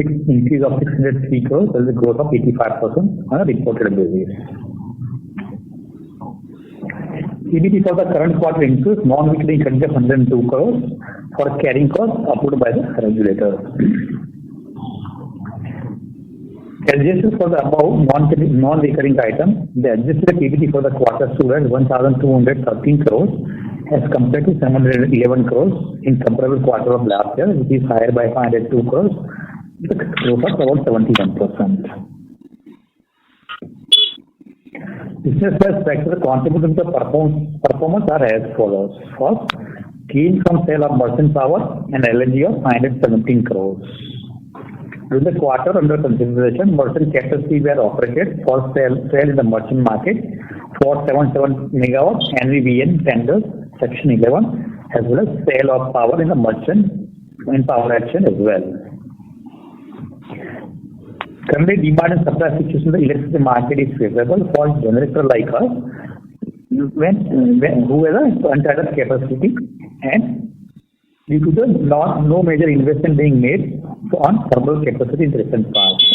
increase of 603 crores. There is a growth of 85% on a reported basis. EBT for the current quarter includes non-recurring credit of 102 crores for carrying costs approved by the regulator. Adjusted for the above non-recurring item, the adjusted PBT for the quarter stood at 1,213 crores as compared to 711 crores in comparable quarter of last year, which is higher by 502 crores, with a growth of about 71%. Business aspects of the contribution to the performance are as follows. First, gain from sale of merchant power and LNG of 517 crores. During the quarter under consideration, merchant capacity were operated for sale in the merchant market for 77 megawatts NVVN tenders, Section 11, as well as sale of power in the merchant and power action as well. Currently, demand and supply situation in the electricity market is favorable for generator like us who has an untapped capacity, and due to the no major investment being made on thermal capacity in recent past.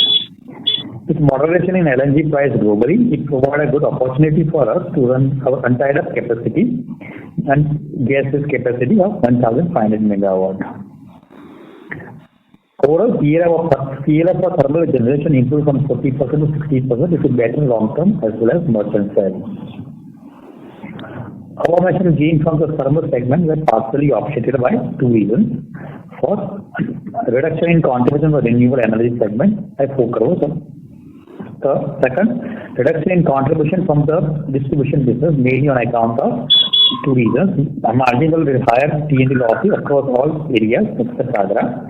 With moderation in LNG price globally, it provides a good opportunity for us to run our untied-up capacity and gas-based capacity of 1,500 megawatt. Overall, PLF for thermal generation improved from 40% to 60% due to better long-term as well as merchant sales. Our mentioned gain from the thermal segment were partially offset by two reasons. First, reduction in contribution of the renewable energy segment by 4 crores. Second, reduction in contribution from the distribution business mainly on account of two reasons. A marginal higher T&D losses across all areas except Agra,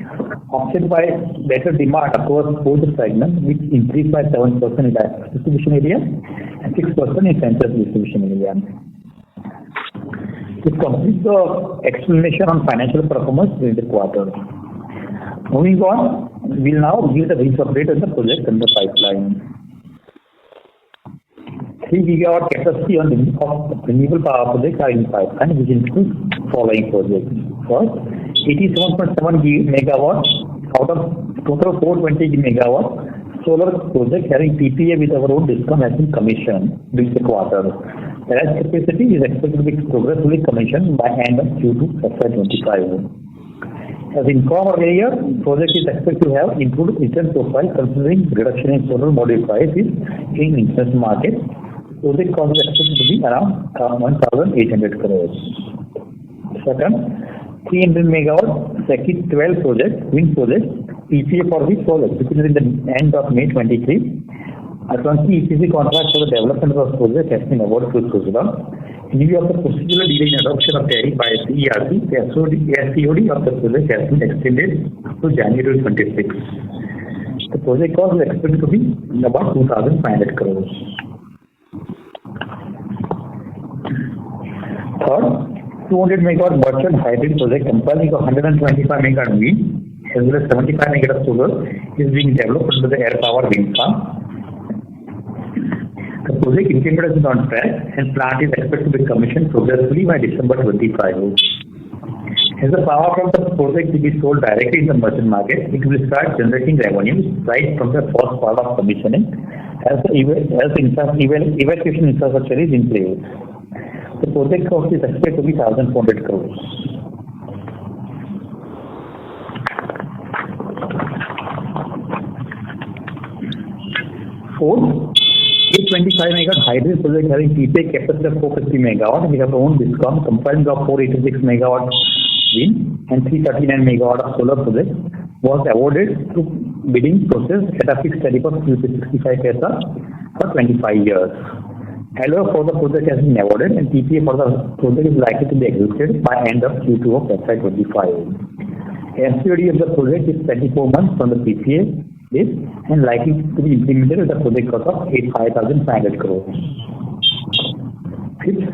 offset by better demand across both the segments, which increased by 7% in the distribution area and 6% in central distribution area. This completes the explanation on financial performance during the quarter. Moving on, we'll now give the brief update on the project and the pipeline. 3 gigawatt capacity of renewable power projects are in pipeline, which includes following projects. First, 87.7 megawatts out of total 420 megawatts solar project having PPA with our own discom has been commissioned during the quarter. The rest capacity is expected to be progressively commissioned by end of Q2 FY25. As informed earlier, project is expected to have improved return profile considering reduction in solar module prices in international market. Project cost is expected to be around 1,800 crores. Second, 300 megawatt Second 12 project, wind project, PPA for which was executed in the end of May 23. Advanced EPC contract for the development of the project has been awarded to Suzlon. In view of the procedural delay in adoption of tariff by CERC, the SCOD of the project has been extended to January 26. The project cost is expected to be about 2,500 crores. Third, 200 megawatt merchant hybrid project comprising of 125 megawatt wind as well as 75 megawatt solar is being developed under the air power wind farm. The project implementation is on track and plant is expected to be commissioned progressively by December 25. As the power from the project will be sold directly in the merchant market, it will start generating revenues right from the first part of commissioning as the evacuation infrastructure is in place. The project cost is expected to be 1,400 crores. Fourth, 825 megawatt hybrid project having PPA capacity of 450 megawatt. We have our own discom comprising of 486 megawatt wind and 339 megawatt of solar project was awarded through bidding process at a fixed tariff of 65 paisa for 25 years. LOA for the project has been awarded and PPA for the project is likely to be executed by end of Q2 of FY25. SCOD of the project is 24 months from the PPA date and likely to be implemented with a project cost of 5,500 crores. Fifth,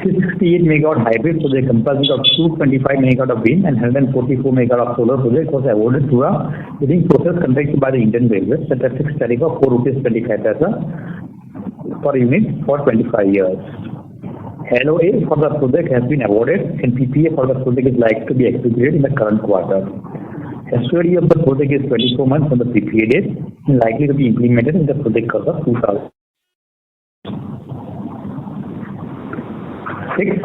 368 megawatt hybrid project comprising of 225 megawatt of wind and 144 megawatt of solar project was awarded through a bidding process conducted by the Indian Railways at a fixed tariff of 4 rupees 25 paisa per unit for 25 years. LOA for the project has been awarded and PPA for the project is likely to be executed in the current quarter. SOD of the project is 24 months from the PPA date and likely to be implemented in the project cost of 2000. 6.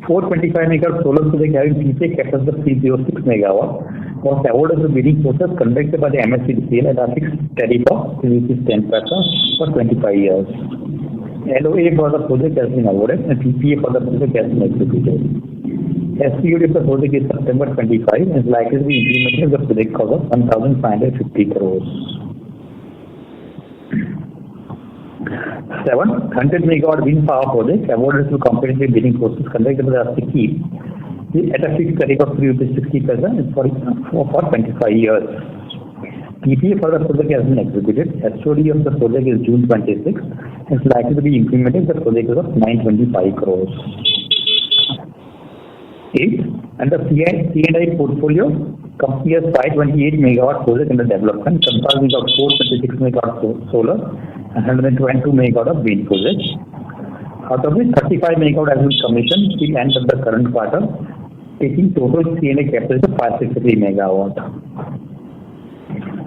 425 megawatt solar project having PPA capacity of 306 megawatt was awarded the bidding process conducted by the MSCDCL at a fixed tariff of rupees 10 for 25 years. LOA for the project has been awarded and PPA for the project has been executed. SCOD of the project is September 25 and is likely to be implemented in the project cost of 1,550 crores. 7. 100 megawatt wind power project awarded through competitive bidding process conducted by the SCOD at a fixed tariff of 3.60 for 25 years. PPA for the project has been executed. SOD of the project is June 26 and is likely to be implemented in the project of 925 crores. 8. Under C&I portfolio, company has 528 megawatt project under development comprising of 426 megawatt solar and 122 megawatt of wind projects. Out of which 35 megawatt has been commissioned till end of the current quarter, taking total C&I capacity to 563 megawatt.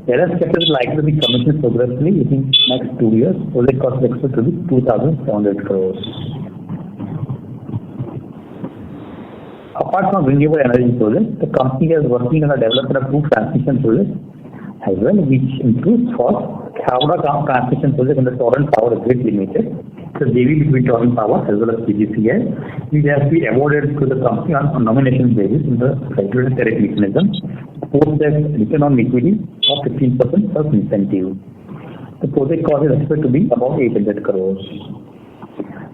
The rest capacity is likely to be commissioned progressively within next 2 years. Project cost is expected to be 2,700 crores. Apart from renewable energy projects, the company is working on the development of 2 transmission projects as well, which includes first Khavda transmission project in the Torrent Power Q1 Limited. It's a JV between Torrent Power as well as PGCI, which has been awarded to the company on nomination basis in the regulated tariff mechanism, post that return on equity of 15% plus incentive. The project cost is expected to be about 800 crores.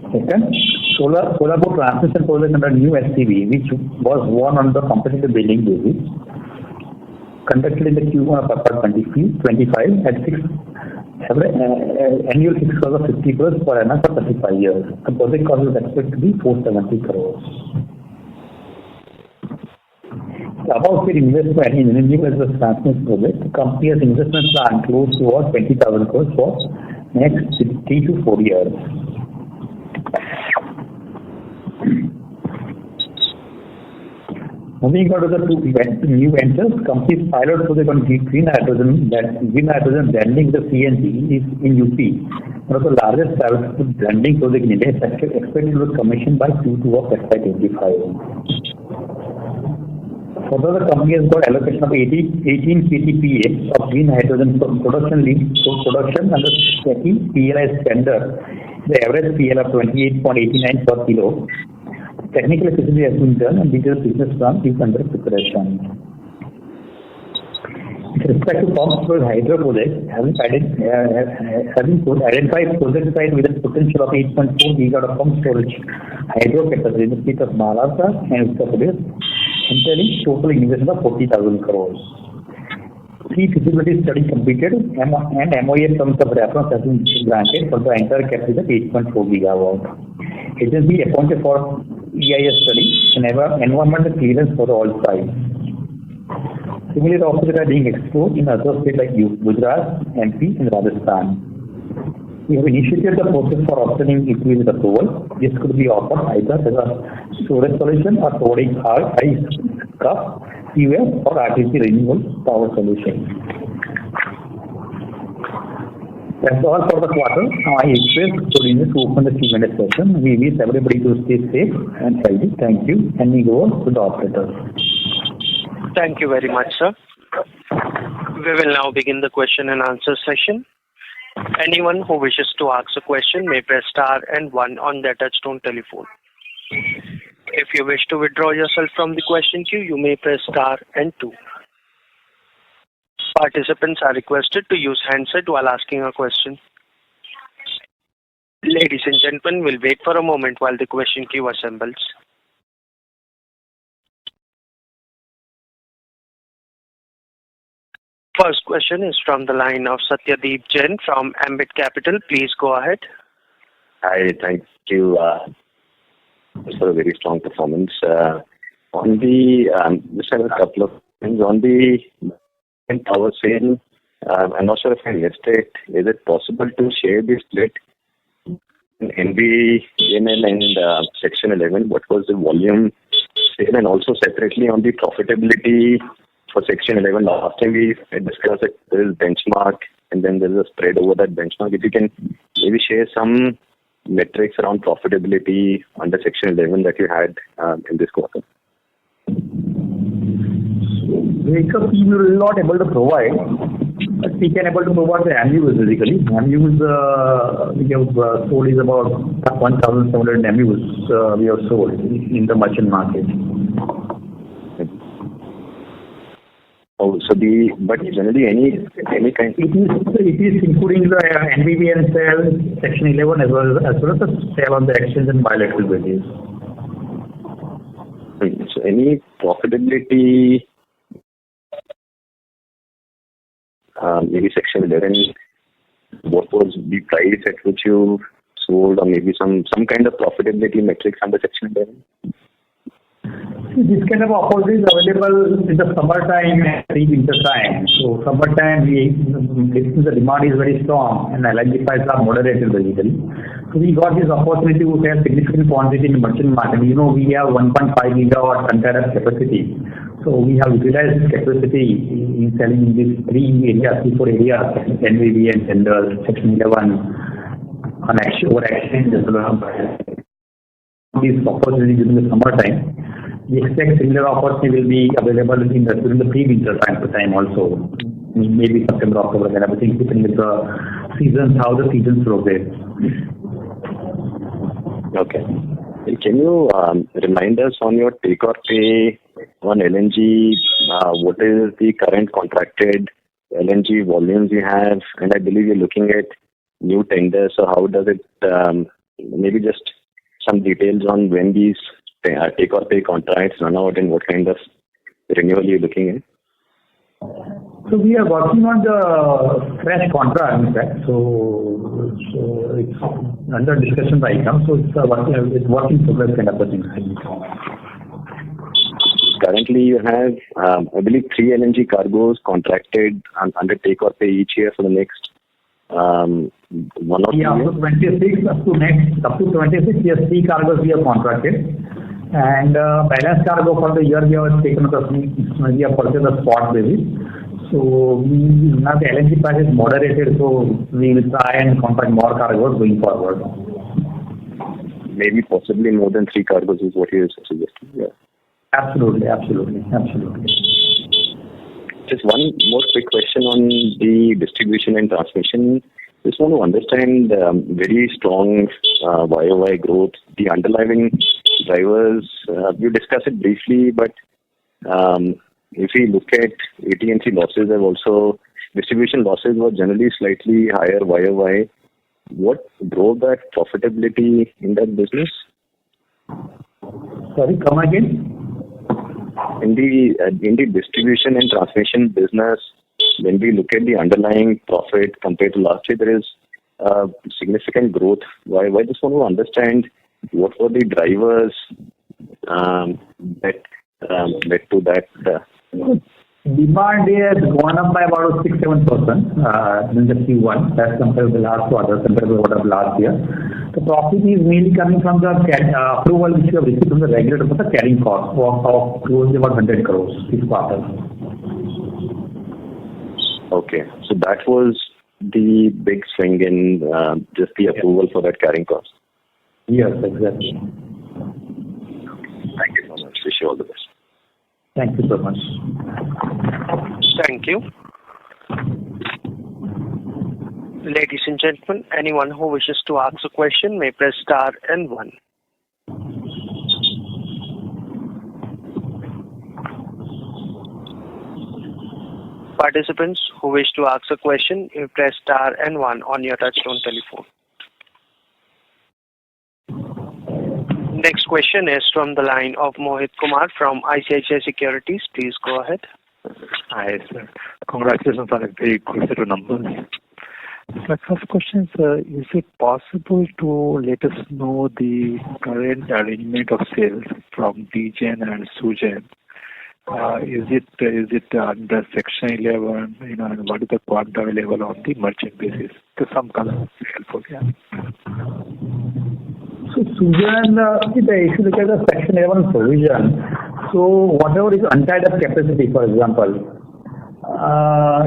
Second, solar transmission project under new SPV, which was won on the competitive bidding basis, conducted in the Q1 of FY25 at annual fixed cost of 50 crores per annum for 35 years. The project cost is expected to be 470 crores. The above said investment in renewable energy transmission project, the company has investment plan close to about 20,000 crores for next 3 to 4 years. Moving on to the 2 new ventures, company's pilot project on green hydrogen blending the CNG is in UP. One of the largest private blending project in India is expected to be commissioned by Q2 of FY25. Further, the company has got allocation of 18 KTPA of green hydrogen production under SECI PLI standard. The average PL of 28.89 per kilo. Technical efficiency has been done and detailed business plan is under preparation. With respect to pumped hydro project, having identified project site with a potential of 8.4 gigawatt of pump storage hydro capacity in the state of Maharashtra and Uttar Pradesh, entailing total investment of 40,000 crores. 3 feasibility studies completed and MOA terms of reference has been granted for the entire capacity of 8.4 gigawatt. Agency appointed for EIS study and environmental clearance for all sites. Similarly, opportunities are being explored in other states like Gujarat, MP and Rajasthan. We have initiated the process for obtaining equity approval. This could be offered either as a storage solution or providing ice cup, PUF or RTC renewable power solution. That's all for the quarter. Now I request Coordinator to open the Q&A session. We wish everybody to stay safe and healthy. Thank you. And we go on to the operator. Thank you very much, sir. We will now begin the question and answer session. Anyone who wishes to ask a question may press star and 1 on their touchtone telephone. If you wish to withdraw yourself from the question queue, you may press star and 2. Participants are requested to use handset while asking a question. Ladies and gentlemen, we'll wait for a moment while the question queue assembles. First question is from the line of Satyadeep Jain from Ambit Capital. Please go ahead. Hi, thank you for a very strong performance. On the, just have a couple of things on the power sale. I'm not sure if I missed it. Is it possible to share the split in NBNL and Section 11? What was the volume sale, and also separately on the profitability for Section 11, last time we discussed that there is benchmark and then there is a spread over that benchmark. If you can maybe share some metrics around profitability under Section 11 that you had in this quarter. Breakup we will not able to provide, but we can able to provide the MUs basically. MUs we have sold is about 1,700 MUs we have sold in the merchant market. Oh, so but generally any kind. It is including the NVVN sale, Section 11 as well as the sale on the exchange and bilateral basis. So any profitability, maybe Section 11, what was the price at which you sold, or maybe some kind of profitability metrics under Section 11? This kind of offer is available in the summertime and winter time. So summertime, the demand is very strong and LNG prices are moderated basically. So we got this opportunity to sell significant quantity in the merchant market. We have 1.5 gigawatt untapped capacity. So we have utilized this capacity in selling in these three areas, 4 areas, NVV and tenders, Section 11, on exchange as well. This opportunity during the summertime. We expect similar opportunity will be available during the pre-winter time also. Maybe September, October, and everything depending on the seasons, how the seasons progress. Okay. Can you remind us on your take or pay on LNG? What is the current contracted LNG volumes you have? And I believe you're looking at new tenders. So how does it? Maybe just some details on when these take or pay contracts run out and what kind of renewal you're looking at? So we are working on the fresh contract, in fact. So it's under discussion right now. So it's working progress kind of a thing. Currently, you have, I believe, 3 LNG cargoes contracted under take or pay each year for the next 1 or 2 years. Up to 26, we have 3 cargoes we have contracted. And balance cargo for the year we have taken we have purchased a spot basis. So now the LNG price is moderated, so we will try and contract more cargoes going forward. Maybe possibly more than 3 cargoes is what you are suggesting. Yeah. Absolutely. Just one more quick question on the distribution and transmission. Just want to understand very strong YOY growth, the underlying drivers. You discussed it briefly, but if we look at AT&C losses, have also distribution losses were generally slightly higher YOY. What drove that profitability in that business? Sorry, come again. In the distribution and transmission business, when we look at the underlying profit compared to last year, there is significant growth. Why? I just want to understand what were the drivers that led to that. Demand has gone up by about 6-7% in the Q1 as compared to the last quarter, compared to what of last year. The profit is mainly coming from the approval which we have received from the regulator for the carrying cost of close to about 100 crores this quarter. Okay, so that was the big swing in just the approval for that carrying cost. Yes, exactly. Thank you so much. Wish you all the best. Thank you so much. Thank you. Ladies and gentlemen, anyone who wishes to ask a question may press star and 1. Participants who wish to ask a question, you press star and 1 on your touchtone telephone. Next question is from the line of Mohit Kumar from ICICI Securities. Please go ahead. Hi, sir. Congratulations on a very good set of numbers. My first question is it possible to let us know the current arrangement of sales from DGen and SUGEN? Is it under Section 11, and what is the quantum level on the merchant basis? To some color would be helpful, yeah. So SUGEN, if you look at the Section 11 provision, So whatever is untied up capacity, for example,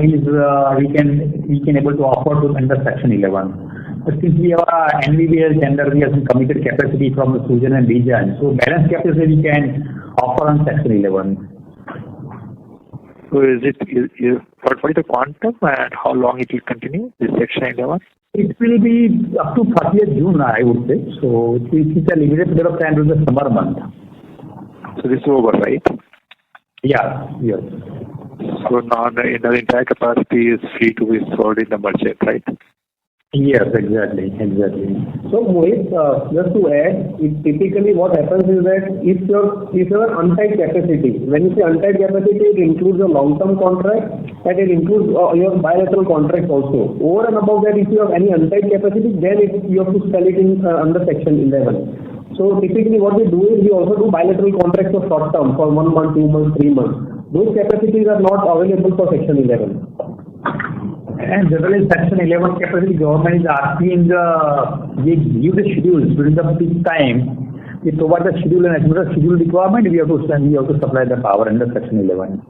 we can able to offer to under Section 11. But since we have a NVVL tender, we have some committed capacity from the Sujan and region. So balance capacity we can offer on Section 11. So what is the quantum and how long it will continue, this Section 11? It will be up to 30th June, I would say. So it's a limited period of time during the summer month. So this is over, right? Yeah, yes. So now the entire capacity is free to be sold in the merchant, right? Yes, exactly. So Mohit, just to add, typically what happens is that if your untied capacity, when you say untied capacity, it includes a long-term contract and it includes your bilateral contracts also. Over and above that, if you have any untied capacity, then you have to sell it in under Section 11. So typically what we do is we also do bilateral contracts for short term, for 1 month, 2 months, 3 months. Those capacities are not available for Section 11. And generally, Section 11 capacity, government is asking they give the schedules during the peak time. We provide the schedule, and as per the schedule requirement, we have to supply the power under Section 11.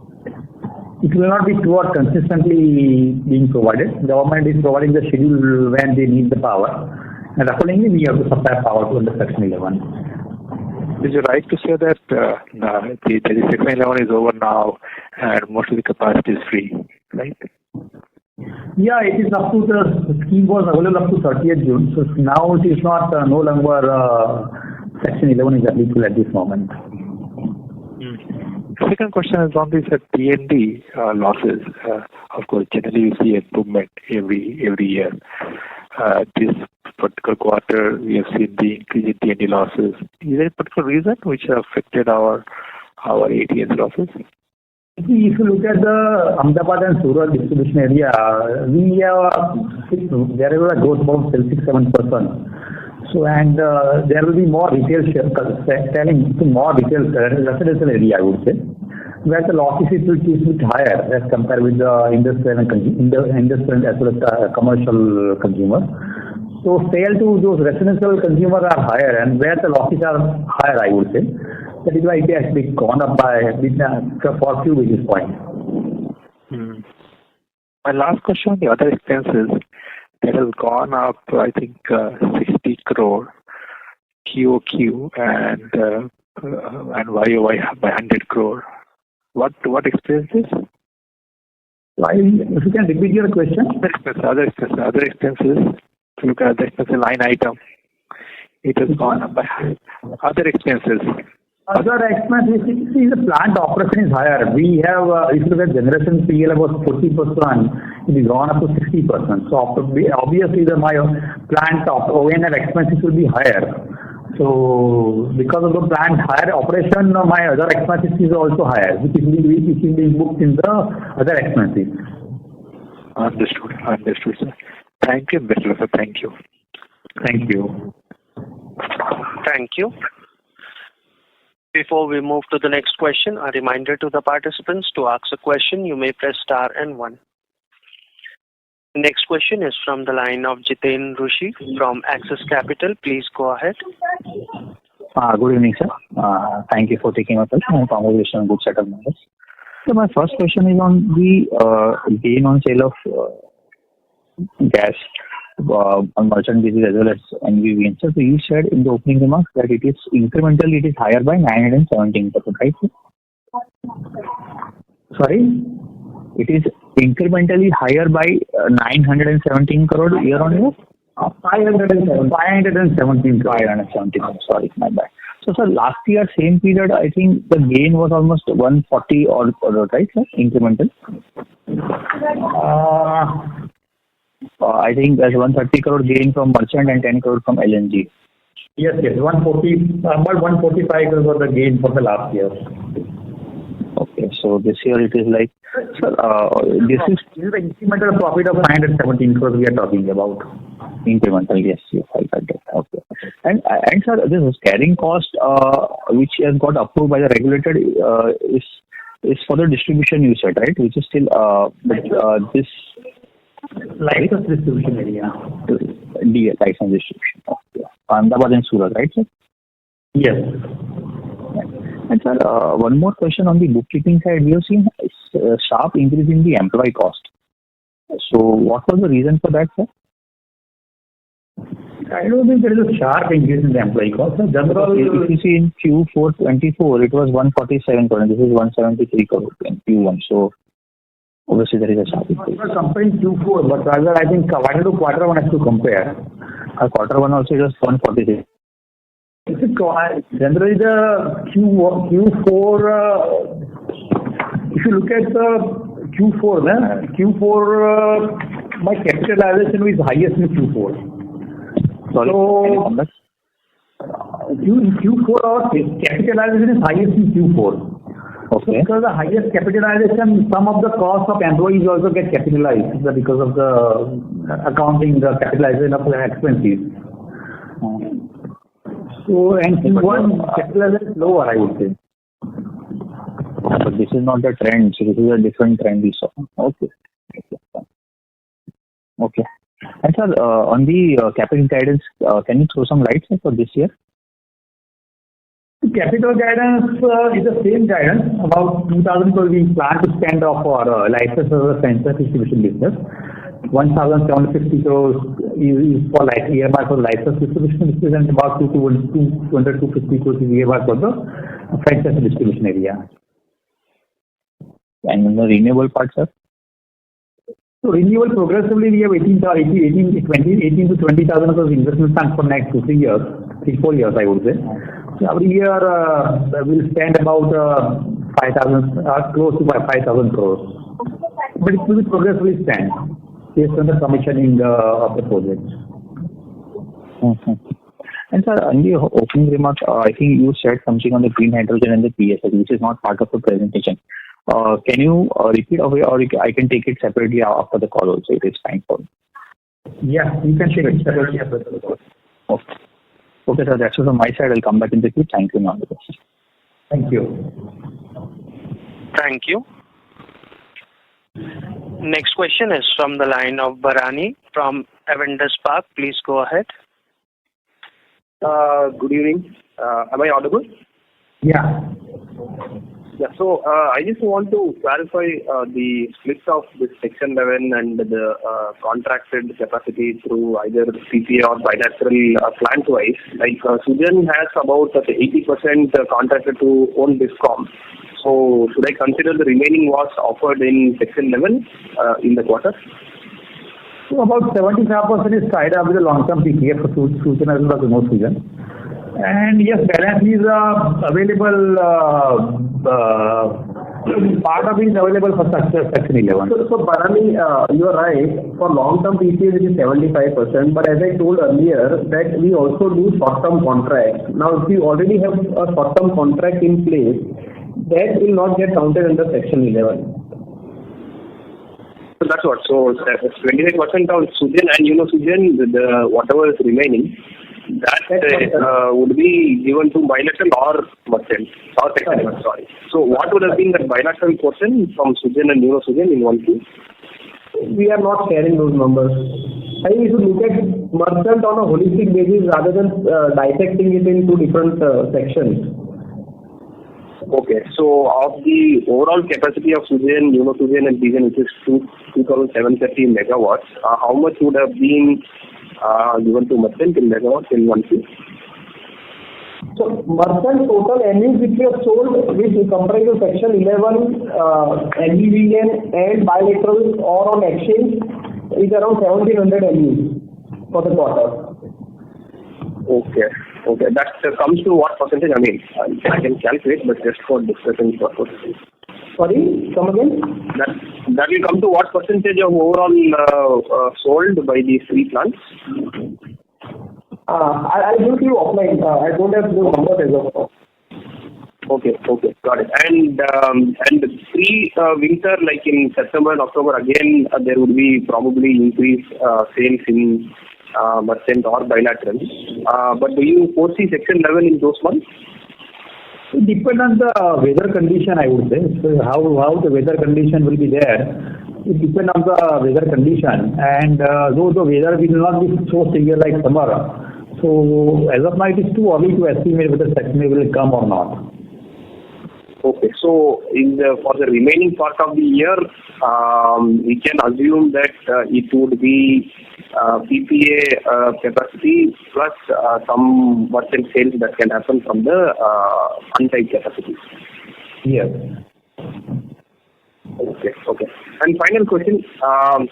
It will not be throughout consistently being provided. Government is providing the schedule when they need the power, and accordingly, we have to supply power to under Section 11. Is it right to say that the Section 11 is over now and most of the capacity is free, right? Yeah, it is up to the scheme was available up to 30th June. So now it is not no longer Section 11 is applicable at this moment. Second question is on these T&D losses. Of course, generally you see improvement every year. This particular quarter, we have seen the increase in T&D losses. Is there a particular reason which affected our ATS losses? If you look at the Ahmedabad and Surat distribution area, we have there is a growth about 6-7%. So and there will be more retail selling to more retail residential area, I would say, where the losses is a bit higher as compared with the industrial as well as commercial consumer. So sale to those residential consumers are higher, and where the losses are higher, I would say. That is why it has been gone up by for a few basis points. My last question on the other expenses, that has gone up, I think, 60 crore QOQ and YOY by 100 crore. What explains this? If you can repeat your question. Other expenses. If you look at the expense line item, it has gone up by other expenses. Other expenses, see the plant operation is higher. We have, if you look at generation PL about 40%, it is gone up to 60%. So obviously my plant O&M expenses will be higher. So because of the plant higher operation, my other expenses is also higher, which is being booked in the other expenses. Understood, sir. Thank you, Mr. Sir. Thank you. Thank you. Thank you. Before we move to the next question, a reminder to the participants to ask a question. You may press star and 1. Next question is from the line of Jiten Rushi from Axis Capital. Please go ahead. Good evening, sir. Thank you for taking my question and congratulations on good set of numbers. So my first question is on the gain on sale of gas on merchant basis as well as NVVN. So you said in the opening remarks that it is incrementally it is higher by 917%, right? Sorry? It is incrementally higher by 917 crore year on year? 517. Sorry, my bad. So sir, last year same period, I think the gain was almost 140 or right, sir? Incremental. I think there's 130 crore gain from merchant and 10 crore from LNG. Yes, 140, about 145 crore was the gain for the last year. Okay, so this year it is like, sir, this is the incremental profit of 517 crore we are talking about. Incremental, yes, I got that. Okay. And sir, this carrying cost, which has got approved by the regulator, is for the distribution you said, right? Which is still, this license distribution area. DL, license distribution. Okay. Ahmedabad and Surat, right, sir? Yes. And sir, one more question on the bookkeeping side. We have seen a sharp increase in the employee cost. So what was the reason for that, sir? I don't think there is a sharp increase in the employee cost. So general, if you see in Q4 24, it was 147 crore. This is 173 crore in Q1. So obviously there is a sharp increase. I'm comparing Q4, but rather I think quarter to quarter one has to compare. Quarter one also just 146. Generally the Q4, if you look at the Q4, my capitalization is highest in Q4. Sorry, so Q4 our capitalization is highest in Q4. Okay. So because the highest capitalization, some of the cost of employees also get capitalized because of the accounting, the capitalization of the expenses. So and Q1 capitalization is lower, I would say. But this is not the trend. So this is a different trend we saw. Okay. Okay. And sir, on the capital guidance, can you throw some light for this year? Capital guidance is the same guidance. About 2,000 crore we plan to spend off our license as a franchise distribution business. 1,750 crores is for earmark for license distribution business, and about 250 crores is earmark for the franchise distribution area. And in the renewable part, sir? So renewable progressively we have 18 to 20,000 crores investment plan for next 2-3 years, 3-4 years I would say. So every year we'll spend about 5,000, close to 5,000 crores. But it will be progressively spent based on the commissioning of the project. Mm-hmm. And sir, in the opening remarks, I think you said something on the green hydrogen and the PSL, which is not part of the presentation. Can you repeat, or I can take it separately after the call also? It is fine for me. Yeah, you can take it separately after the call. Okay. Okay, sir. That's all from my side. I'll come back in the queue. Thank you, Nanda. Thank you. Thank you. Next question is from the line of Bharani from Avendus Spark. Please go ahead. Good evening. Am I audible? Yeah. Yeah. So I just want to clarify the split of this Section 11 and the contracted capacity through either PPA or bilateral plant-wise. Like Sugen has about 80% contracted to own DISCOM. So should I consider the remaining was offered in Section 11 in the quarter? So about 75% is tied up with a long-term PPA for Sugen as well as no Sugen. And yes, balance is available, part of it is available for Section 11. So Bharani, you are right. For long-term PPA, it is 75%. But as I told earlier, that we also do short-term contracts. Now, if we already have a short-term contract in place, that will not get counted under Section 11. So that's what. So 25% on Sugen and Sugen, the whatever is remaining, that would be given to bilateral or merchant or Section 11. Sorry. So what would have been the bilateral portion from Sugen and Sugen in 1Q? We are not sharing those numbers. I think we should look at merchant on a holistic basis rather than dissecting it into different sections. Okay, so of the overall capacity of Sugen, Sugen and Sugen, which is 2,730 megawatts, how much would have been given to merchant in megawatts in 1Q? So merchant total MUs which we have sold, which comprises of Section 11, NVVN and bilateral or on exchange, is around 1,700 MUs for the quarter. Okay. That comes to what percentage? I mean, I can calculate, but just for discussion purposes. Sorry, come again? That will come to what percentage of overall sold by these three plants? I'll give you offline. I don't have the numbers as of now. Okay, got it. And pre-winter, like in September and October, again there would be probably increased sales in merchant or bilateral. But do you foresee Section 11 in those months? It depends on the weather condition, I would say. So how the weather condition will be there. It depends on the weather condition. And though the weather will not be so severe like summer. So as of now, it is too early to estimate whether Section 11 will come or not. Okay. So for the remaining part of the year, we can assume that it would be PPA capacity plus some merchant sales that can happen from the untied capacity. Yes. Okay. And final question.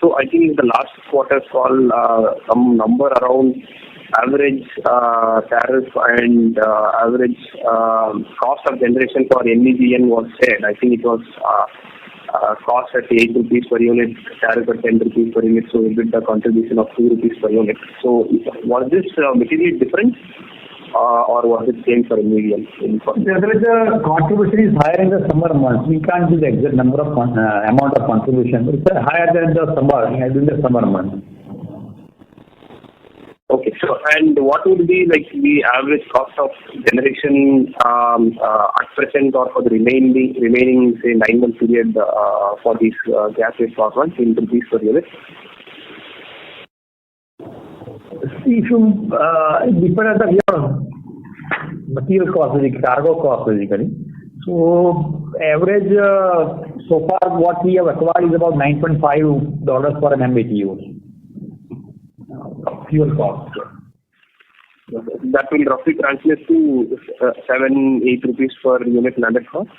So I think in the last quarter's call, some number around average tariff and average cost of generation for NVGN was said. I think it was cost at 8 rupees per unit, tariff at 10 rupees per unit, so EBITDA contribution of 2 rupees per unit. So was this materially different or was it same for NVGN? There is a contribution is higher in the summer months. We can't give the exact number of amount of contribution, but it's higher than the summer, in the summer months. Okay, so and what would be like the average cost of generation at present or for the remaining say 9-month period for these gas-based power plants in rupees per unit? See, if you depend on your material cost, cargo cost basically. So average so far what we have acquired is about $9.5 per MMBTU. Fuel cost. That will roughly translate to 7-8 rupees per unit landed cost?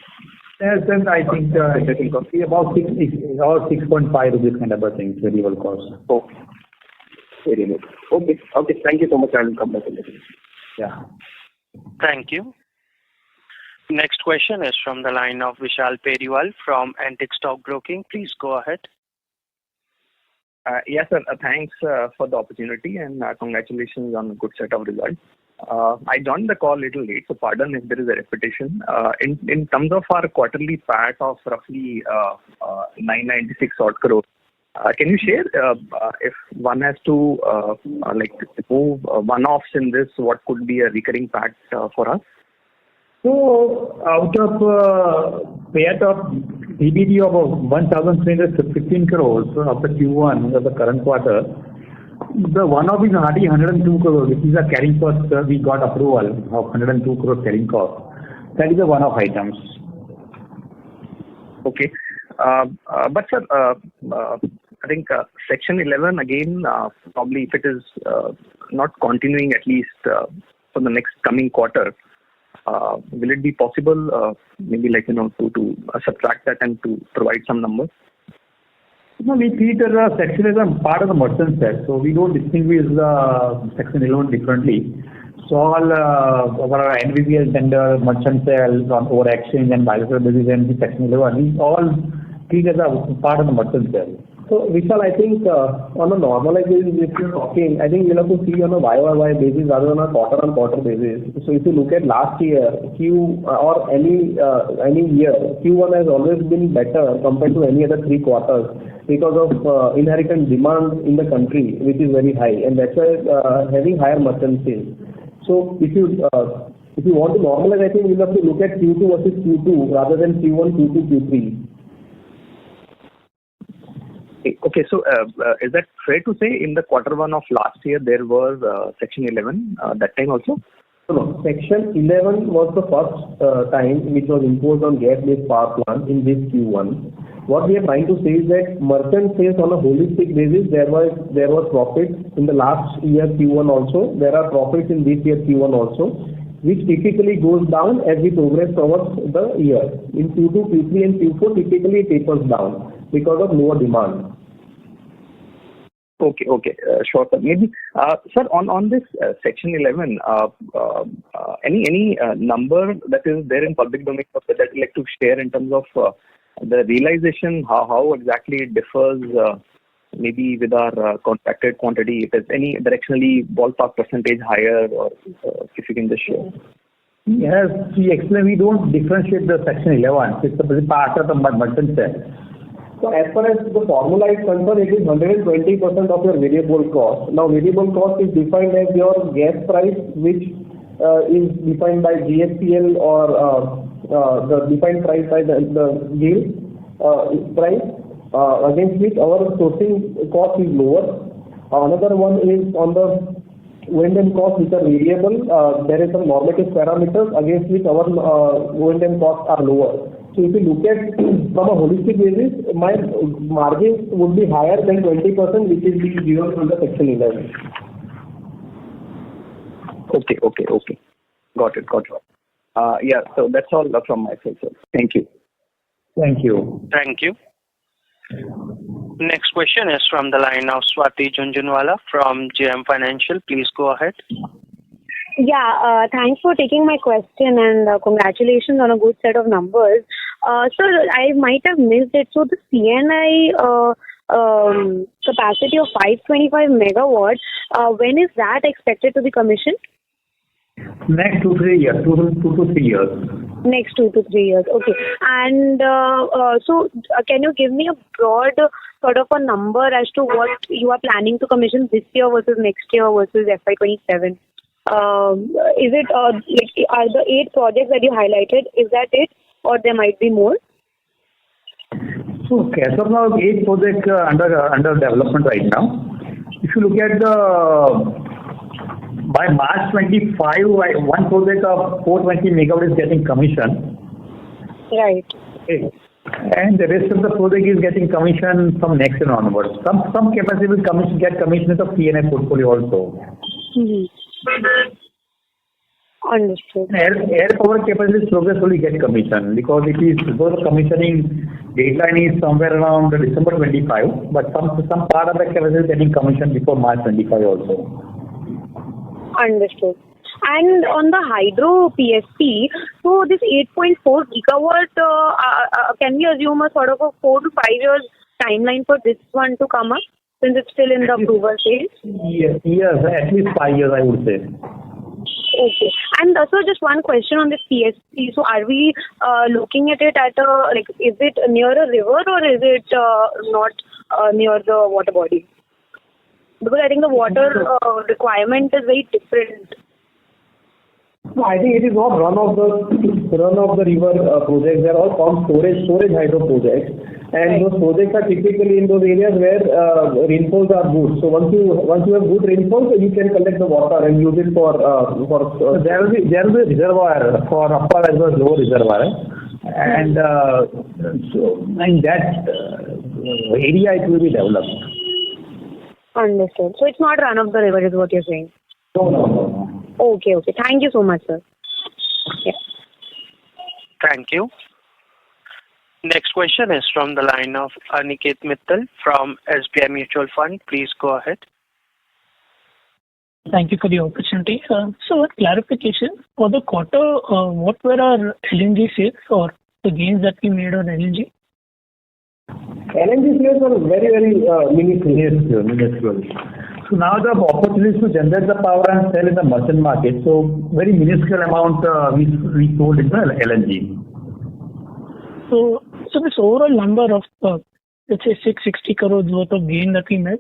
Yes, then I think about 6.5 rupees kind of a thing, variable cost. Okay. Very good. Okay. Thank you so much. I will come back in a minute. Yeah. Thank you. Next question is from the line of Vishal Periwal from Antique Stock Broking. Please go ahead. Yes, sir. Thanks for the opportunity and congratulations on a good set of results. I joined the call a little late, so pardon if there is a repetition. In terms of our quarterly PAT of roughly 996 odd crore, can you share if one has to remove one-offs in this, what could be a recurring PAT for us? So out of PAT of PBT of 1,315 crores of the Q1 of the current quarter, the one-off is hardly 102 crores, which is a carrying cost. We got approval of 102 crores carrying cost. That is the one-off items. Okay. But sir, I think Section 11 again, probably if it is not continuing at least for the next coming quarter, will it be possible maybe to subtract that and to provide some numbers? No, we treat the Section 11 part of the merchant sale, so we don't distinguish the Section 11 differently. So all our NVVL tender, merchant sales on over exchange and bilateral basis and the Section 11, we all treat as a part of the merchant sale. So Vishal, I think on a normalized basis, if you're talking, I think we'll have to see on a YOY basis rather than a quarter-on-quarter basis. So if you look at last year, any year, Q1 has always been better compared to any other 3 quarters because of inherent demand in the country, which is very high, and that's why having higher merchant sales. So if you want to normalize, I think we'll have to look at Q2 versus Q2 rather than Q1, Q2, Q3. Okay, so is that fair to say in the Q1 of last year there was Section 11 that time also? No. Section 11 was the first time which was imposed on gas-based power plants in this Q1. What we are trying to say is that merchant sales on a holistic basis, there was profits in the last year Q1 also. There are profits in this year Q1 also, which typically goes down as we progress towards the year. In Q2, Q3 and Q4 typically tapers down because of lower demand. Okay, sure, sir. Maybe, sir, on this Section 11, any number that is there in public domain that you'd like to share in terms of the realization, how exactly it differs, maybe with our contracted quantity, if there's any directionally ballpark percentage higher, or if you can just share. Yes, we explain we don't differentiate the Section 11. It's a part of the merchant sale. So as far as the formula is concerned, it is 120% of your variable cost. Now variable cost is defined as your gas price, which is defined by GSPL or the defined price by the GAIL price, against which our sourcing cost is lower. Another one is on the O&M costs which are variable. There is some normative parameters against which our O&M costs are lower. So if you look at from a holistic basis, my margins would be higher than 20%, which is being given under Section 11. Okay. Got it. Yeah, so that's all from my side, sir. Thank you. Thank you. Thank you. Next question is from the line of Swati Junjunwala from JM Financial. Please go ahead. Yeah, thanks for taking my question and congratulations on a good set of numbers. Sir, I might have missed it. So the CNI capacity of 525 megawatts, when is that expected to be commissioned? Next 2 to 3 years. 2 to 3 years. Next 2 to 3 years. Okay. And so can you give me a broad sort of a number as to what you are planning to commission this year versus next year versus FY27? Is it are the 8 projects that you highlighted, is that it, or there might be more? So as of now, 8 projects under development right now. If you look at by March 25, one project of 420 megawatt is getting commissioned. Right. Okay. And the rest of the project is getting commissioned from next year onwards. Some capacity will get commissioned of CNI portfolio also. Mm-hmm. Understood. Air power capacity progressively get commissioned because the commissioning deadline is somewhere around December 25, but some part of the capacity is getting commissioned before March 25 also. Understood. And on the hydro PSP, so this 8.4 gigawatt, can we assume a sort of a 4 to 5 years timeline for this one to come up since it's still in the approval phase? Yes, at least 5 years I would say. Okay. And also just one question on this PSP. So are we looking at it is it near a river or is it not near the water body? Because I think the water requirement is very different. No, I think it is not run of the river projects. They are all called storage hydro projects, and those projects are typically in those areas where rainfalls are good. So once you have good rainfall, you can collect the water and use it for. There will be reservoir for upper as well as lower reservoir, and so in that area it will be developed. Understood. So it's not run of the river, is what you're saying? No. Okay. Thank you so much, sir. Yeah. Thank you. Next question is from the line of Aniket Mittal from SBI Mutual Fund. Please go ahead. Thank you for the opportunity. So, a clarification for the quarter, what were our LNG sales or the gains that we made on LNG? LNG sales are very, very minuscule. So now the opportunities to generate the power and sell in the merchant market. So very minuscule amount we sold in the LNG. So this overall number of let's say 660 crores worth of gain that we made,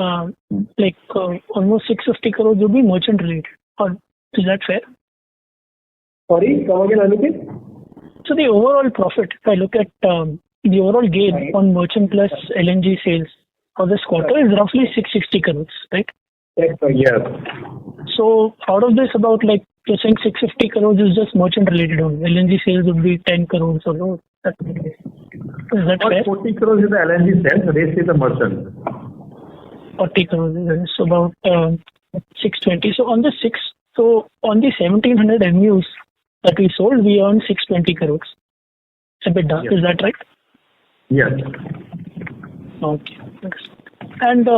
almost 650 crores would be merchant related. Or is that fair? Sorry, come again, Aniket? So the overall profit, if I look at the overall gain on merchant plus LNG sales for this quarter is roughly 660 crores, right? Yes. So out of this, about you're saying 650 crores is just merchant related only. LNG sales would be 10 crores or no? Is that fair? 40 crores is the LNG sales, the rest is the merchant. 40 crores is about 620. So on the 1700 MUs that we sold, we earned 620 crores EBITDA. Yes. Is that right? Yes. Okay. And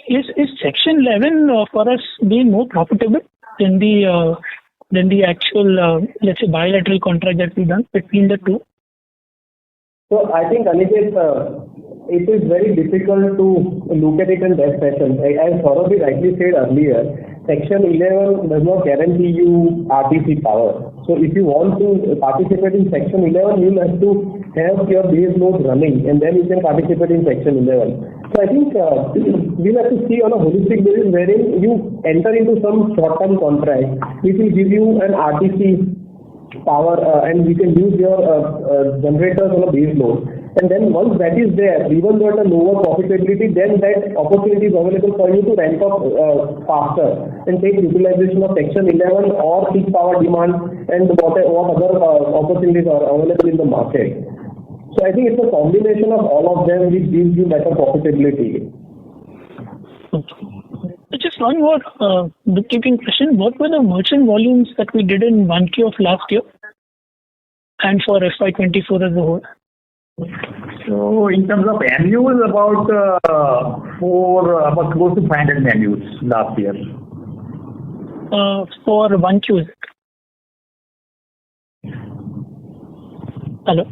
is Section 11 for us being more profitable than the actual let's say bilateral contract that we done between the two? So I think, Aniket, it is very difficult to look at it in that fashion. As Saurabh rightly said earlier, Section 11 does not guarantee you RTC power. So if you want to participate in Section 11, you have to have your base load running, and then you can participate in Section 11. So I think we'll have to see on a holistic basis wherein you enter into some short-term contract which will give you an RTC power and we can use your generators on a base load. And then once that is there, even though at a lower profitability, then that opportunity is available for you to ramp up faster and take utilization of Section 11 or peak power demand and what other opportunities are available in the market. So I think it's a combination of all of them which gives you better profitability. Just one more bookkeeping question. What were the merchant volumes that we did in 1Q of last year and for FY24 as a whole? So in terms of annuals, about close to 500 annuals last year. For 1Q, is it? Hello?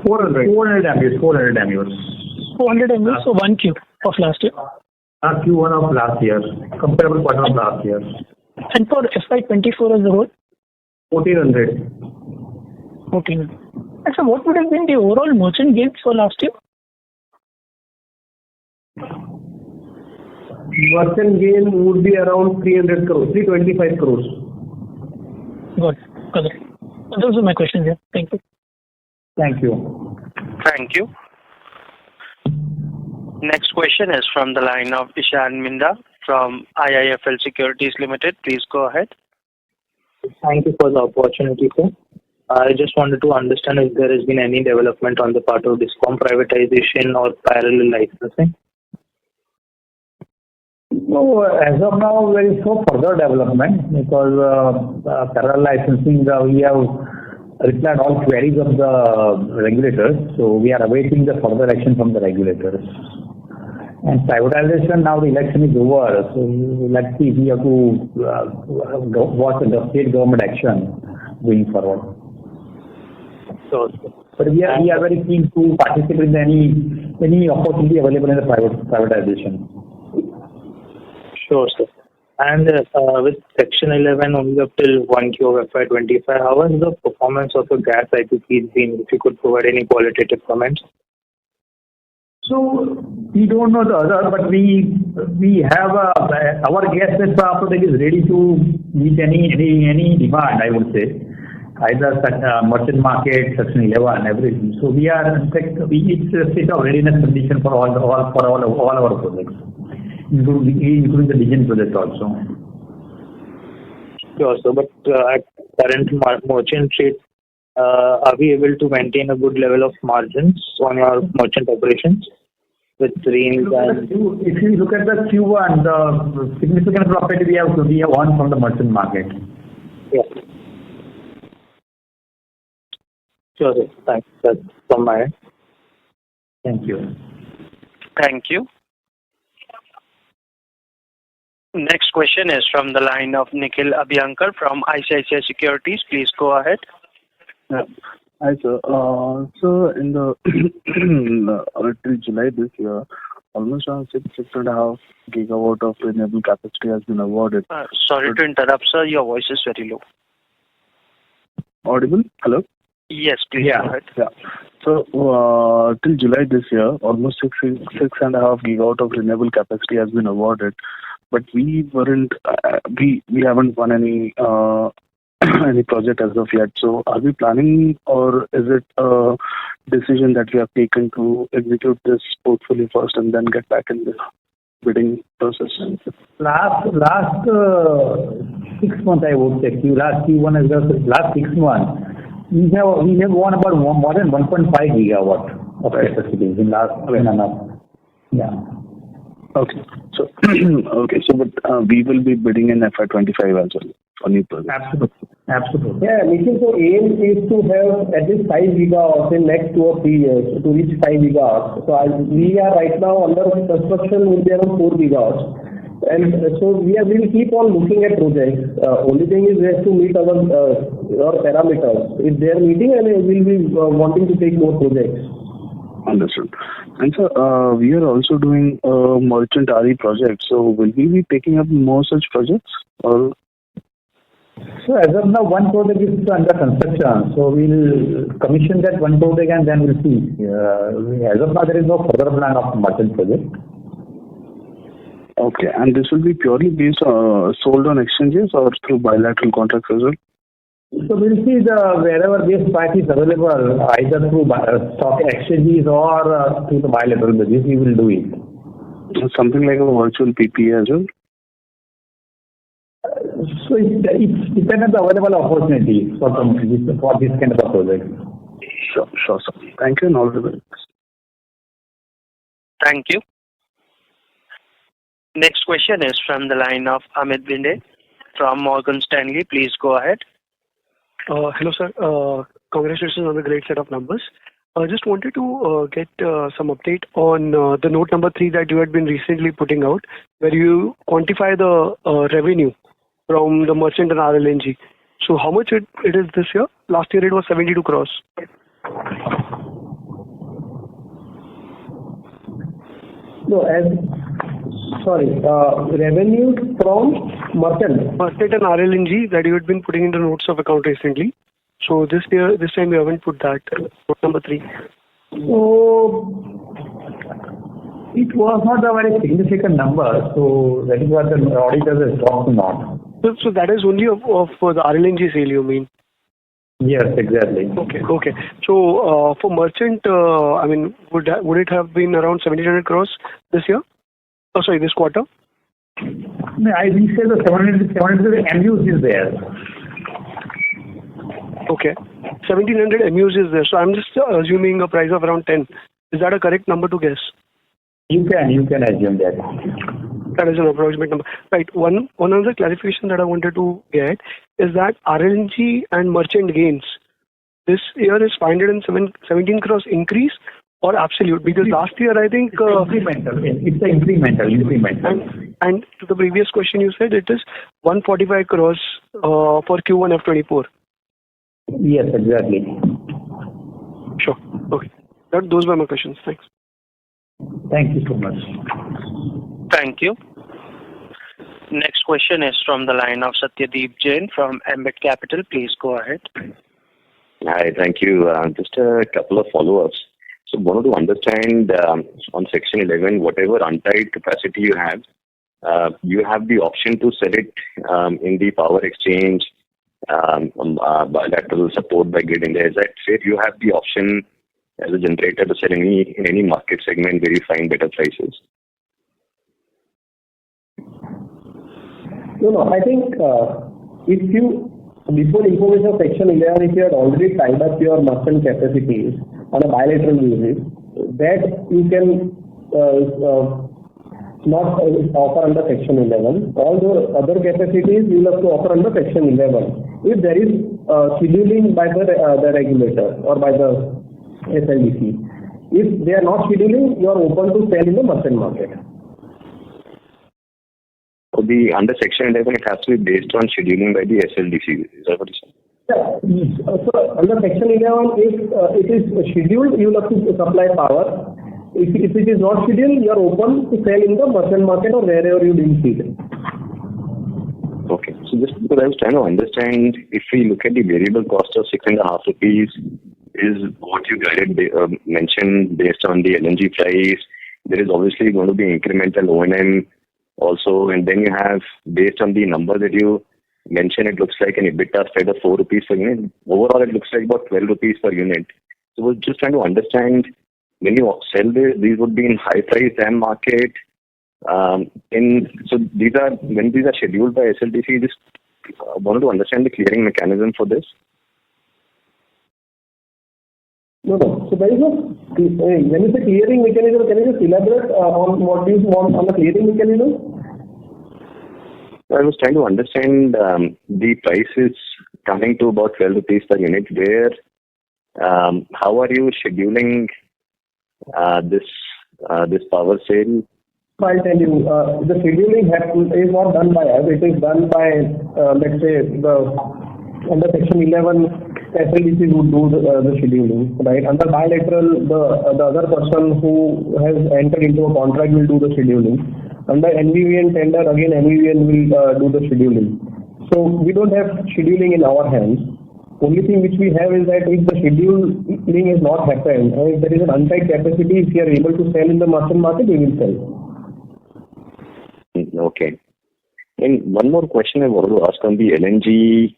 400 annuals. 400 annuals, so 1Q of last year. Q1 of last year, comparable quarter of last year. And for FY24 as a whole? 1400. Okay. And so what would have been the overall merchant gains for last year? Merchant gain would be around 300 crores, 325 crores. Got it. Those are my questions here. Thank you. Thank you. Thank you. Next question is from the line of Ishan Minda from IIFL Securities Limited. Please go ahead. Thank you for the opportunity, sir. I just wanted to understand if there has been any development on the part of DISCOM privatization or parallel licensing. So as of now, there is no further development because parallel licensing, we have replied all queries of the regulators. So we are awaiting the further action from the regulators. And privatization, now the election is over. So let's see, we have to watch the state government action going forward. So, but we are very keen to participate in any opportunity available in the privatization. Sure, sir. And with Section 11 only up till 1Q of FY25, how has the performance of the gas IPPs been? If you could provide any qualitative comments. So we don't know the other, but we have our gas network is ready to meet any demand, I would say, either merchant market, Section 11, everything. So we are in fact it's a state of readiness condition for all our projects, including the Digen project also. Sure, sir. But at current merchant rate, are we able to maintain a good level of margins on our merchant operations with range and... If you look at the Q1, the significant profit we have won from the merchant market. Yeah. Sure, sir. Thanks. That's from my end. Thank you. Thank you. Next question is from the line of Nikhil Abhyankar from ICICI Securities. Please go ahead. Yeah. Hi, sir. So in the till July this year, almost around 6.5 gigawatt of renewable capacity has been awarded. Sorry to interrupt, sir. Your voice is very low. Audible? Hello? Yes, please go ahead. Yeah. So till July this year, almost 6.5 gigawatt of renewable capacity has been awarded, but we haven't won any any project as of yet. So are we planning, or is it a decision that we have taken to execute this portfolio first and then get back in the bidding process? Last 6 months, I would say, last Q1 as well, last 6 months, we have won about more than 1.5 gigawatt of capacity in last 1.5. Yeah. Okay. So but we will be bidding in FY25 as well for new projects. Absolutely. Yeah, Nikhil, so aim is to have at least 5 gigawatts in next 2 or 3 years to reach 5 gigawatts. So we are right now under construction will be around 4 gigawatts. And so we will keep on looking at projects. Only thing is we have to meet our parameters. If they are meeting, and we will be wanting to take more projects. Understood. And so we are also doing a merchant RE project. So will we be taking up more such projects? Or? So as of now, one project is under construction. So we'll commission that one project and then we'll see. As of now, there is no further plan of merchant project. Okay. And this will be purely based sold on exchanges or through bilateral contracts as well? So we'll see wherever this price is available, either through stock exchanges or through the bilateral basis, we will do it. Something like a virtual PPA as well? So it depends on the available opportunity for this kind of a project. Sure, sir. Thank you and all the best. Thank you. Next question is from the line of Amit Binde from Morgan Stanley. Please go ahead. Hello, sir. Congratulations on the great set of numbers. I just wanted to get some update on the note number 3 that you had been recently putting out, where you quantify the revenue from the merchant and RLNG. So how much it is this year? Last year it was 72 crores. No, revenue from merchant. Merchant and RLNG that you had been putting in the notes of account recently. So this time you haven't put that, note number 3. So it was not a very significant number. So that is what the auditors has dropped not. So that is only of the RLNG sale, you mean? Yes, exactly. Okay. So for merchant, would it have been around 1,700 crores this year? Oh, sorry, this quarter? No, we say the 700 MUs is there. Okay. 1,700 MUs is there. So I'm just assuming a price of around 10. Is that a correct number to guess? You can assume that. That is an approximate number. Right. One other clarification that I wanted to get is that RLNG and merchant gains this year is 517 crores increase or absolute? Because last year I think incremental. It's the incremental. And to the previous question you said it is 145 crores for Q1 F24. Yes, exactly. Sure. Okay. Those were my questions. Thanks. Thank you so much. Thank you. Next question is from the line of Satyadeep Jain from Ambit Capital. Please go ahead. Hi, thank you. Just a couple of follow-ups. So wanted to understand on Section 11, whatever untied capacity you have the option to sell it in the power exchange, bilateral support by Grid India. Is that fair? You have the option as a generator to sell in any market segment where you find better prices. No. I think if you, before information of Section 11, if you had already tied up your merchant capacities on a bilateral basis, that you can not offer under Section 11. All the other capacities you will have to offer under Section 11. If there is scheduling by the regulator or by the SLDC. If they are not scheduling, you are open to sell in the merchant market. So under Section 11, it has to be based on scheduling by the SLDC. Is that what you said? Yeah. So under Section 11, if it is scheduled, you will have to supply power. If it is not scheduled, you are open to sell in the merchant market or wherever you deem fit. Okay. So just because I was trying to understand, if we look at the variable cost of 6.5 rupees, is what you mentioned based on the LNG price. There is obviously going to be incremental O&M also, and then you have, based on the number that you mentioned, it looks like an EBITDA spread of 4 rupees per unit. Overall, it looks like about 12 rupees per unit. So we're just trying to understand, when you sell these would be in high price DAM market. So these are, when these are scheduled by SLDC, just wanted to understand the clearing mechanism for this. No. So there is when you say clearing mechanism, can you just elaborate on what you want on the clearing mechanism? I was trying to understand the price is coming to about 12 rupees per unit. Where, how are you scheduling this power sale? I'll tell you, the scheduling is not done by us. It is done by, let's say, under Section 11. SLDC would do the scheduling, right? Under bilateral, the other person who has entered into a contract will do the scheduling. Under NVVN tender, again NVVN will do the scheduling. So we don't have scheduling in our hands. Only thing which we have is that if the scheduling has not happened, or if there is an untied capacity, if we are able to sell in the merchant market, we will sell. Okay. And one more question I wanted to ask on the LNG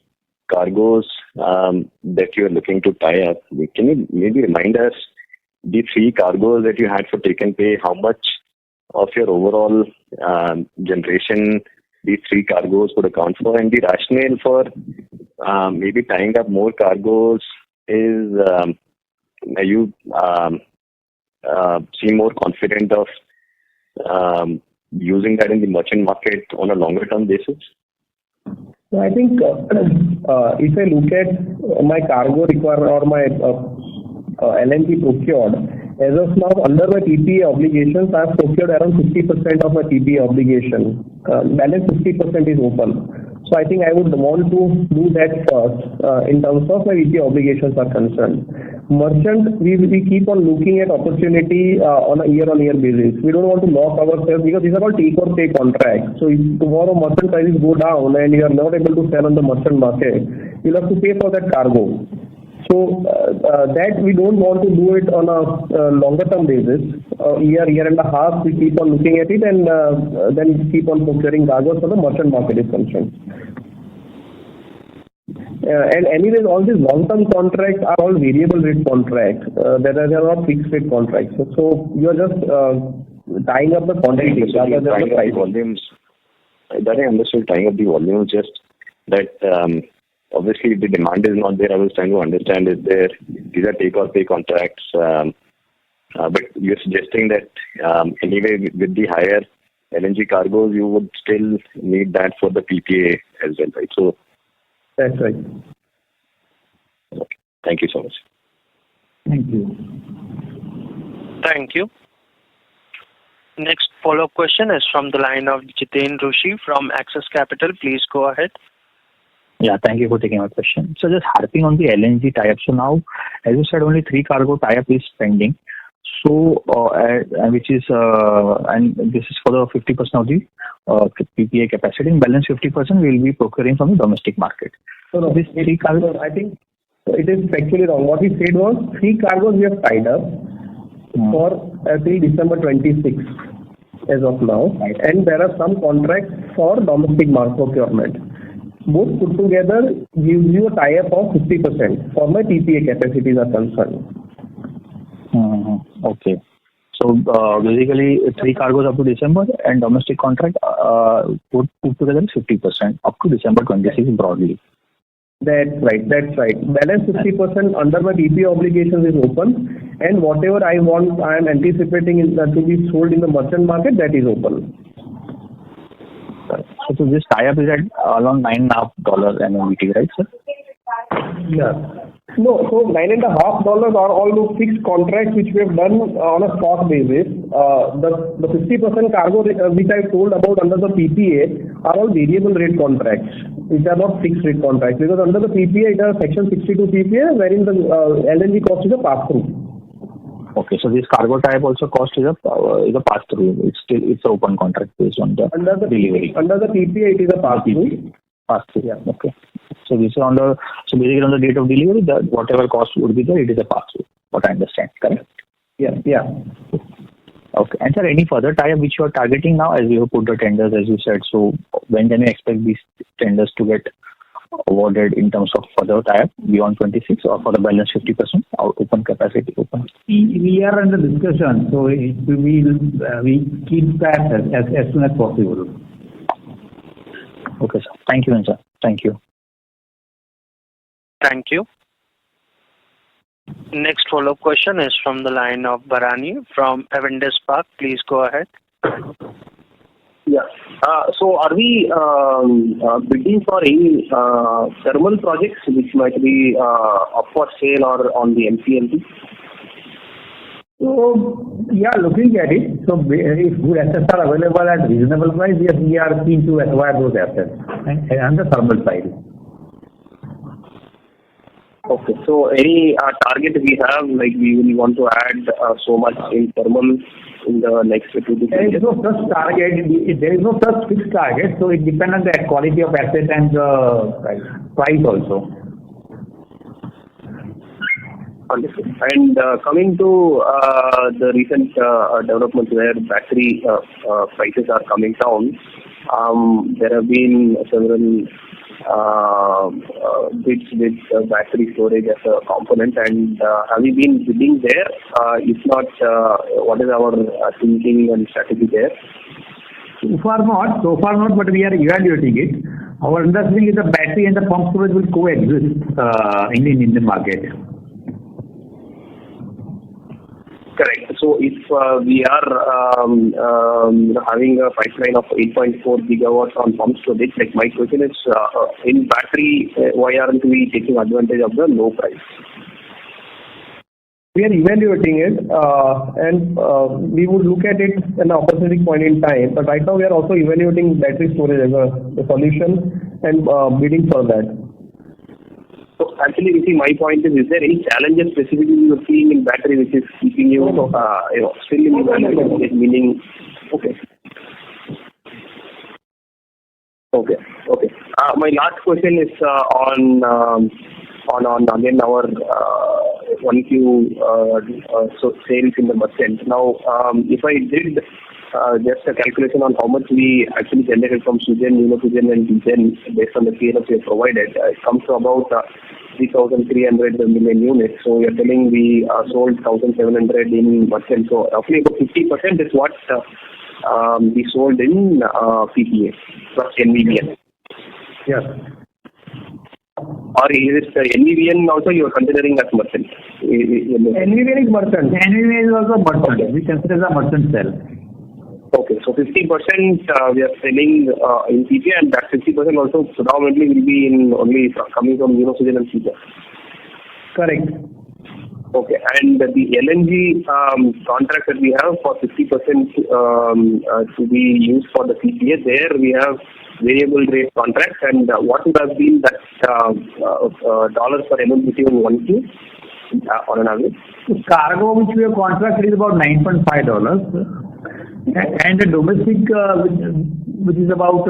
cargoes that you are looking to tie up, can you maybe remind us the 3 cargoes that you had for take and pay, how much of your overall generation these 3 cargoes would account for, and the rationale for maybe tying up more cargoes is, are you seem more confident of using that in the merchant market on a longer term basis? So I think if I look at my cargo requirement or my LNG procured, as of now, under my PPA obligations, I have procured around 50% of my PPA obligation. Balance 50% is open. So I think I would want to do that first in terms of my PPA obligations are concerned. Merchant, we keep on looking at opportunity on a year-on-year basis. We don't want to lock ourselves because these are all take or pay contracts. So if tomorrow merchant prices go down and you are not able to sell on the merchant market, you'll have to pay for that cargo. So that we don't want to do it on a longer term basis. Year and a half, we keep on looking at it and then keep on procuring cargoes for the merchant market is concerned. And anyways, all these long-term contracts are all variable rate contracts. They are not fixed rate contracts. So you are just tying up the quantity rather than the price. Volumes. That I understood, tying up the volumes, just that obviously the demand is not there. I was trying to understand these are take or pay contracts, but you're suggesting that anyway with the higher LNG cargoes you would still need that for the PPA as well, right? So that's right. Okay. Thank you so much. Thank you. Thank you. Next follow-up question is from the line of Jiten Rushi from Axis Capital. Please go ahead. Yeah, thank you for taking my question. So just harping on the LNG tie-up. So now, as you said, only 3 cargo tie-up is pending. So, which is, and this is for the 50% of the PPA capacity. In balance 50% we will be procuring from the domestic market. So this 3 cargoes, I think it is actually wrong. What he said was 3 cargoes we have tied up for till December 26 as of now. Right. And there are some contracts for domestic market procurement. Both put together gives you a tie-up of 50% for my PPA capacities are concerned. Okay. So basically 3 cargoes up to December and domestic contract put together 50% up to December 26 broadly. That's right. Balance 50% under my PPA obligations is open, and whatever I am anticipating is to be sold in the merchant market, that is open. So this tie-up is at around $9.5 MMBT, right, sir? Yeah. No, so $9.5 are all those fixed contracts which we have done on a spot basis. The 50% cargo which I told about under the PPA are all variable rate contracts, which are not fixed rate contracts. Because under the PPA, it is Section 62 PPA, wherein the LNG cost is a pass-through. Okay, so this cargo type also cost is a pass-through. It's an open contract based on the delivery. Under the PPA, it is a pass-through. Pass-through. Yeah. Okay. So this is basically on the date of delivery, whatever cost would be there, it is a pass-through. What I understand, correct? Yeah. Okay. And sir, any further tie-up which you are targeting now, as you have put the tenders, as you said. So when can you expect these tenders to get awarded in terms of further tie-up beyond 26 or for the balance 50% open capacity open? We are under discussion, so we keep that as soon as possible. Okay, sir. Thank you, sir. Thank you. Thank you. Next follow-up question is from the line of Bharani from Avendus Spark. Please go ahead. Yeah. So are we bidding for any thermal projects which might be up for sale or on the NCLT? So, yeah, looking at it, so if good assets are available at reasonable price, yes, we are keen to acquire those assets on the thermal side. Okay, so any target we have, like we will want to add so much in thermal in the next 2 to 3 years? There is no such target. There is no such fixed target, so it depends on the quality of asset and the price also. Understood. And coming to the recent developments where battery prices are coming down, there have been several bids with battery storage as a component, and have we been bidding there? If not, what is our thinking and strategy there? So far not, but we are evaluating it. Our understanding is the battery and the pump storage will coexist in the market. Correct. So if we are having a pipeline of 8.4 gigawatts on pump storage, like my question is, in battery, why aren't we taking advantage of the low price? We are evaluating it, and we would look at it at an opportunity point in time. But right now, we are also evaluating battery storage as a solution and bidding for that. So actually, you see, my point is there any challenges specifically you're seeing in battery which is keeping you, still in evaluation? Meaning, okay. My last question is on again our 1Q sales in the merchant. Now, if I did just a calculation on how much we actually generated from Sugen, Unisugen and Degen based on the PLFs we have provided, it comes to about 3,300 million units. So you're telling we sold 1,700 in merchant. So roughly about 50% is what we sold in PPA plus NVVN. Yes. Or is it NVVN also you are considering as merchant? NVVN is merchant. NVVN is also merchant. Okay. We consider the merchant sale. Okay, so 50% we are selling in PPA, and that 50% also predominantly will be in only coming from Unisugen and PPA. Correct. Okay, and the LNG contract that we have for 50% to be used for the PPA, there we have variable rate contracts, and what would have been that dollars per MMBTU in 1Q on an average? The cargo which we have contracted is about $9.5. And the domestic, which is about,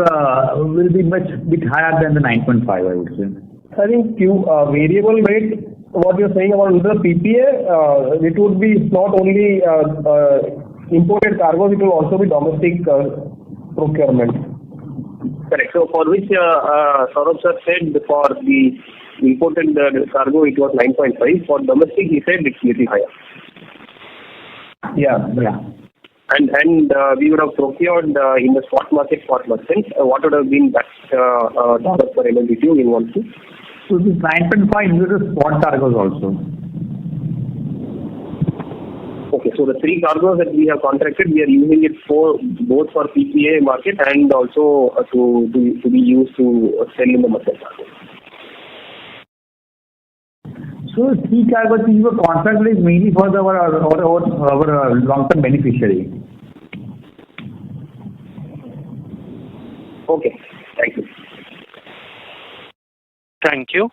will be much bit higher than the 9.5, I would say. I think variable rate, what you're saying about the PPA, it would be not only imported cargo, it will also be domestic procurement. Correct. So for which Saurabh sir said for the imported cargo, it was 9.5. For domestic, he said it's little higher. Yeah. And we would have procured in the spot market for merchant. What would have been that dollar per MMBTU in 1Q? So this 9.5 includes spot cargoes also. Okay, so the three cargoes that we have contracted, we are using it for both for PPA market and also to be used to sell in the merchant market. So three cargoes we were contracted is mainly for our long-term beneficiary. Okay, thank you. Thank you.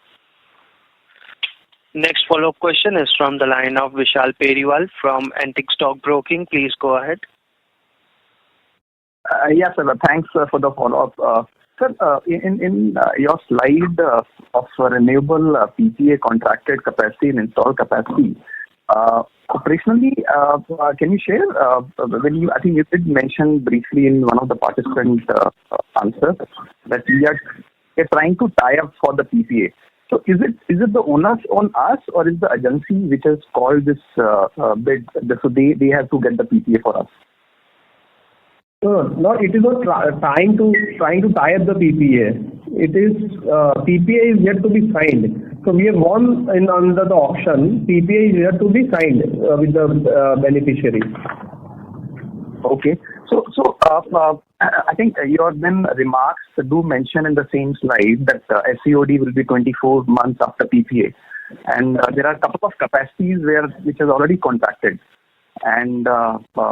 Next follow-up question is from the line of Vishal Periwal from Antique Stock Broking. Please go ahead. Yes, sir. Thanks for the follow-up. Sir, in your slide of renewable PPA contracted capacity and installed capacity, operationally, can you share, I think you did mention briefly in one of the participant answers that we are trying to tie up for the PPA. So is it the onus on us, or is the agency which has called this bid, so they have to get the PPA for us? No, it is not trying to tie up the PPA. It is PPA is yet to be signed. So we have won under the auction. PPA is yet to be signed with the beneficiary. Okay. So I think your then remarks do mention in the same slide that SCOD will be 24 months after PPA, and there are a couple of capacities which is already contracted. And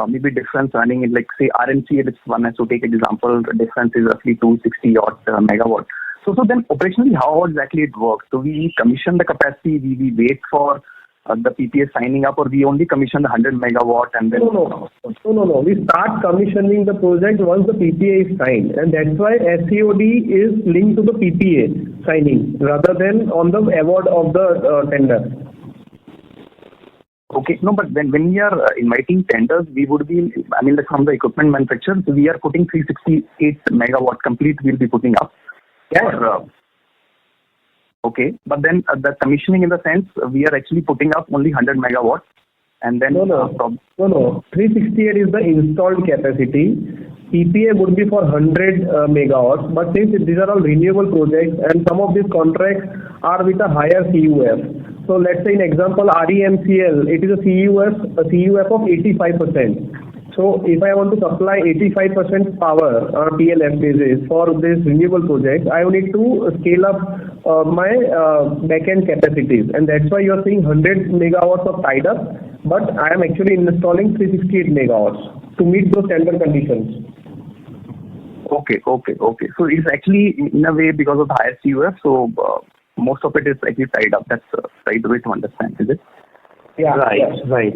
maybe difference running in, like, say, RMC, if one has to take an example, the difference is roughly 260 odd megawatt. So then operationally, how exactly it works? So we commission the capacity, we wait for the PPA signing up, or we only commission the 100 megawatt and then... No. We start commissioning the project once the PPA is signed, and that's why SCOD is linked to the PPA signing rather than on the award of the tender. Okay, no, but when we are inviting tenders, we would be, from the equipment manufacturer, so we are putting 368 megawatt complete, we'll be putting up. Yeah. Okay, but then the commissioning in the sense we are actually putting up only 100 megawatts, and then No. 368 is the installed capacity. PPA would be for 100 megawatts, but since these are all renewable projects and some of these contracts are with a higher CUF. So let's say in example REMCL, it is a CUF of 85%. So if I want to supply 85% power on a PLF basis for this renewable project, I will need to scale up my back-end capacities, and that's why you are seeing 100 megawatts of tied up, but I am actually installing 368 megawatts to meet those standard conditions. Okay. So it's actually in a way because of the higher CUF, so most of it is actually tied up. That's the right way to understand, is it? Yeah. Right.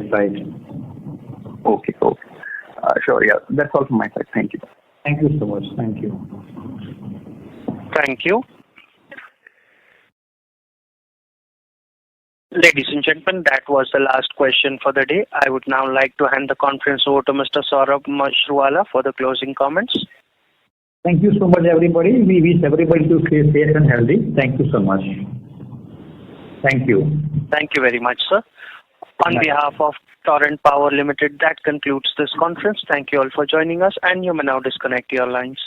Okay. Sure, yeah. That's all from my side. Thank you. Thank you so much. Thank you. Thank you. Ladies and gentlemen, that was the last question for the day. I would now like to hand the conference over to Mr. Saurabh Mashruwala for the closing comments. Thank you so much, everybody. We wish everybody to stay safe and healthy. Thank you so much. Thank you. Thank you very much, sir. On behalf of Torrent Power Limited, that concludes this conference. Thank you all for joining us, and you may now disconnect your lines.